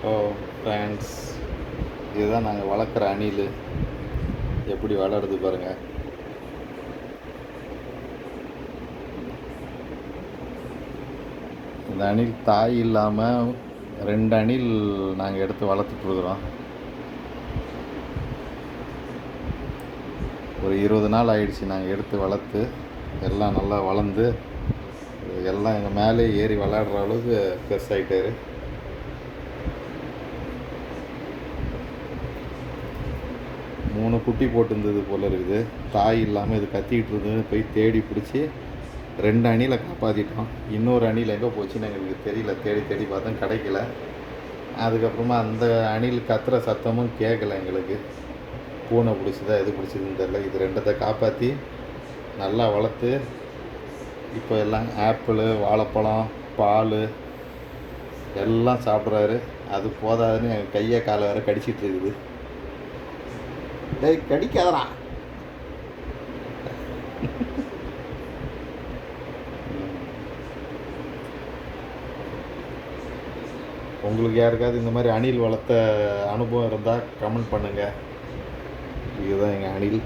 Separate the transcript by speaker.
Speaker 1: ஓ friends, இதுதான் நாங்கள் வளர்க்குற அணில். எப்படி வளருது பாருங்கள். இந்த அணில் தாய் இல்லாமல் 2 அணில் நாங்கள் எடுத்து வளர்த்துட்ருக்குறோம். ஒரு 20 நாள் ஆயிடுச்சு நாங்கள் எடுத்து வளர்த்து. எல்லாம் நல்லா வளர்ந்து எல்லாம் எங்கள் மேலே ஏறி விளையாடுற அளவுக்கு பெருசாகிட்டாரு. மூணு குட்டி போட்டுருந்தது போல் இருக்குது. தாய் இல்லாமல் இது கத்திக்கிட்டு இருந்தது. போய் தேடி பிடிச்சி 2 அணிலை காப்பாற்றிட்டோம். இன்னொரு அணில் எங்கே போச்சுன்னு எங்களுக்கு தெரியல. தேடி தேடி பார்த்தோம், கிடைக்கல. அதுக்கப்புறமா அந்த அணில் கத்துற சத்தமும் கேட்கல எங்களுக்கு. பூனை பிடிச்சதா எது பிடிச்சதுன்னு தெரில. இது 2த்தை காப்பாற்றி நல்லா வளர்த்து இப்போ எல்லாம் ஆப்பிள், வாழைப்பழம், பால் எல்லாம் சாப்பிட்றாரு. அது போதாதுன்னு எங்கள் கையை காலை வேறு கடிச்சிட்டு இருக்குது. டேய் கடிக்காதடா. உங்களுக்கு யாருக்காவது இந்த மாதிரி அணில் வளர்த்த அனுபவம் இருந்தால் கமெண்ட் பண்ணுங்கள். இதுதான் எங்கள் அணில்.